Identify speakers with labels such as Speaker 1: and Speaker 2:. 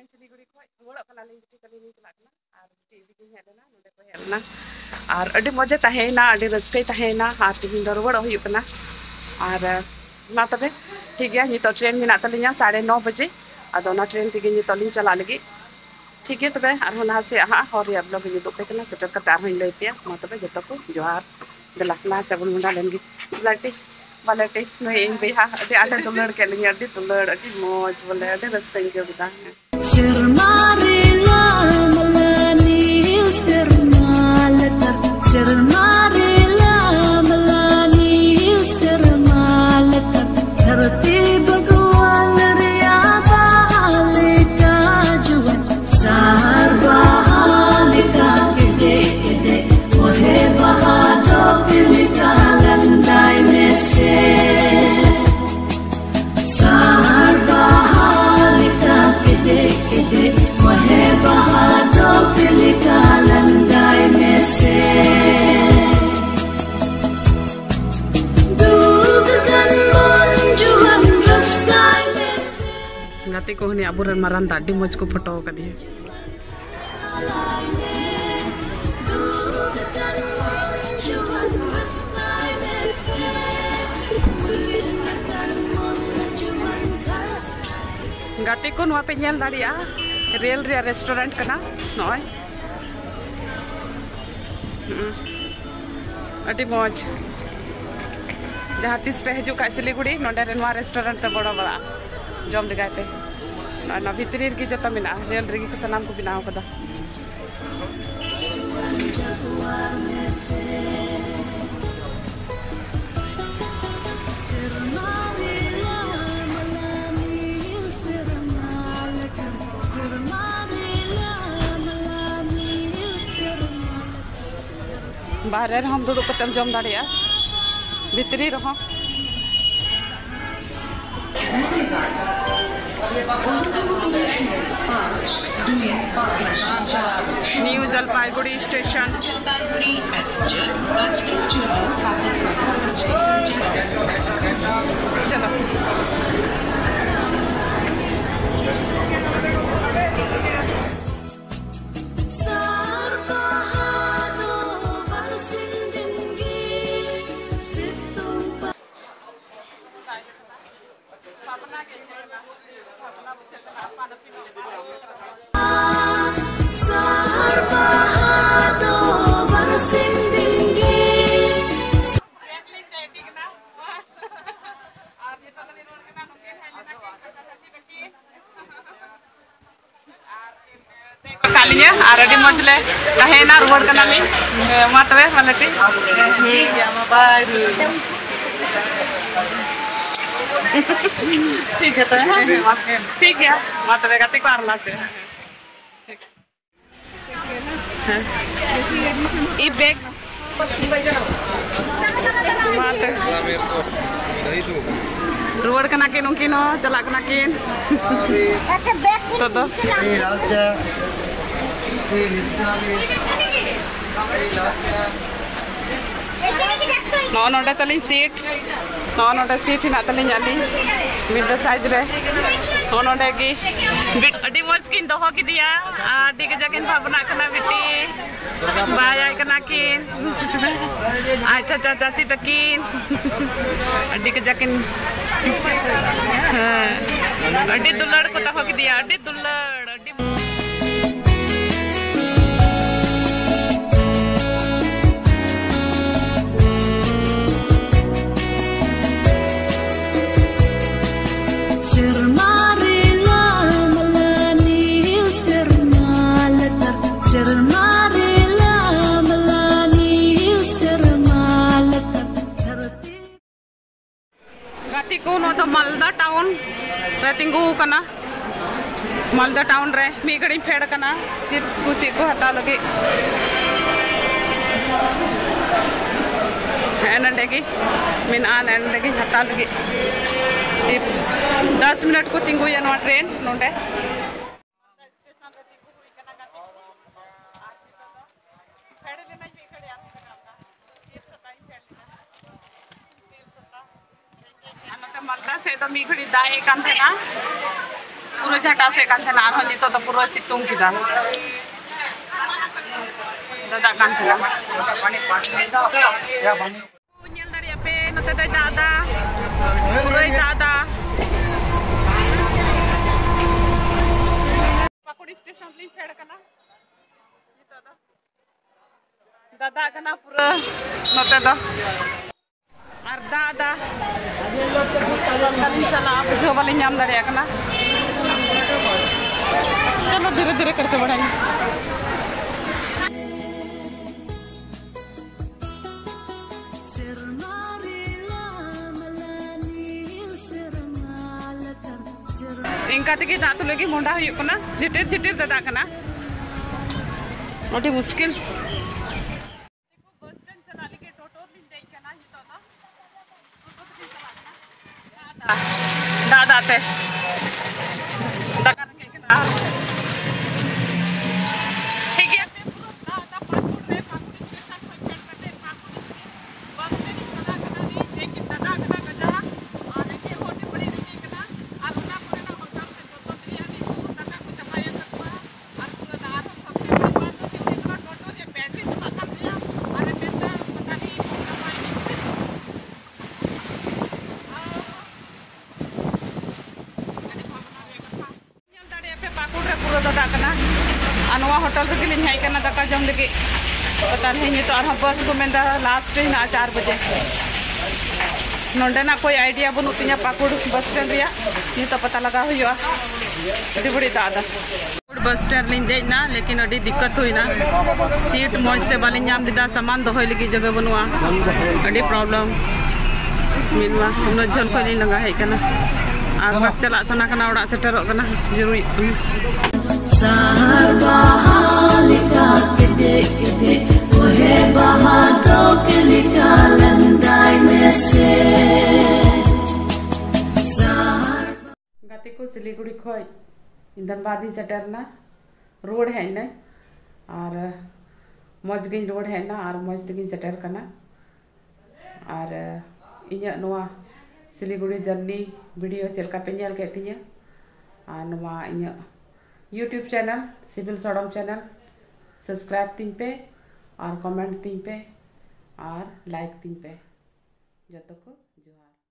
Speaker 1: सिलीगुड़ी खड़ी चलाना और बिटी हेलना हेलना और अभी मजे तहेना रस्क तहेना और तीन रुआड़ होना और तबे ठीक है नित ट्रेन मेना तलिया 9:30 बजे अदो ट्रेन तेगे नित चला लगे ठीक है तबे और लहा से हर ब्लॉग उदूपे सेटर करते लैपे तबे जो को जोहार देला लहा से बन मुंडा लेंगे लाटी बालेटी नई बहा अभी आटे दुलड़ के लिए अभी दुलड़ अभी मौज बोले अभी रस्क गदा गाते को हने अबुरन मारान दाडी मज को फोटो कदी गाते को नवा पे नेल दाड़िया रेल रे रेस्टोरेंट कना नय अडी मज जहाँ तीस पे हजू का सिलीगुड़ी नोडे नवा रेस्टोरेंट पे बड़ा बड़ा जम लगाए पे ना भितरी की जो मेना रेल रेगी को सनाम को बनाव कदा बाहर हम दुड़ कतम जम दाड़िया भितरी रहो न्यू जलपाईगुड़ी स्टेशन चलो और अभी मजले तहेना रुआड़ कना ली मा तबे मालटी ठीक है मा बाय ठीक है तो ठीक है मा तबे गाते को आरला से ई बैग माते रुआड़ कना के नुकिन चला कना किन तो नोडे तली सीट नोडे सीट हिना तली आली मिड साइज रे नोडे की अडी मज किन दोहो किदिया अडी के जकिन भावना कना बिटी बाय कना किन अच्छा अच्छा चाची तकिन अडी के जकिन अडी दुलड़ को दोहो किदिया अडी दुलड़ अडी मालदा टाउन रे तिंगू कना मालदा टाउन रे मी घड़ी फेड़ कना चिप्स को ची को हता लगे है नंडेगी मिन आन नंडेगी हता लगे चिप्स 10 मिनट को तिंगू या नवा ट्रेन नोंडे मालदा से तो मी घड़ी दाए कान थे ना पूरा झटा से कान थे ना आरो नितो तो पूरा सितुंग किदा दादा कान थे ना nyel dari ape nate da dada puroi dada pakudi station link fed kana nito da dada kana pura nate da ar dada kali sala bujo wale nyam dari kana चलो धीरे धीरे करते बढ़ाएंगे इनका तक दातु लगी मुंडा हुई जिटिर जिटिर दादा कना नोटी मुश्किल बस स्टैंड चला लेके टोटो लिन जाई कना हितो ना टोटो लिन चला कना दादा ते दादा के कना ठीक है ते पूरा दादा पाकुड़ में पाकुड़ स्टेशन पर चढ़ करते पाकुड़ बस में चला कना नहीं लेकिन दादा कना गजा और के होटी बड़ी नहीं कना आलूना पुराना होटल से टोटो बिरयानी दादा को चपाया सकवा और पूरा दार सब बात तो कितना टोटो ये बैटरी से पता दिया अरे बेटा पता नहीं पूरा दादा कना अनवा होटल रे लिन हाई कना दाका जम लगे पता नहीं नि तो और बस को मेंदा लास्ट ट्रेन आ 4 बजे नोंडे ना कोई आइडिया बनु तिया पाकुड़ बस स्टैंड रिया नि तो पता लगा हुआ अड़ी बड़ी दादा बस स्टैंड लिन जाई ना लेकिन अड़ी दिक्कत हुई ना सीट मौज से बाली नाम दिदा सामान दोहय लगी जगह बनुआ अड़ी प्रॉब्लम मिलवा उन झल को नहीं लगा है कना आर चला सना कना उड़ा सेटरो कना जरूरी
Speaker 2: सहर बहालिका के दे ओहे बहादो के निकालंदाई में से
Speaker 1: गाते को सिलीगुड़ी खोय इंदनबादी सेटरना रोड है ना और मौज गई रोड है ना और मौज तक सेटर कना और इया नोआ सिलीगुड़ी जर्नी वीडियो चलका पे नेल के तिया और नोआ इया यूट्यूब चैनल सिविल सड़म चैनल सब्सक्राइब तीन पे और कमेंट तीन पे और लाइक तीन पे जो को जोहार।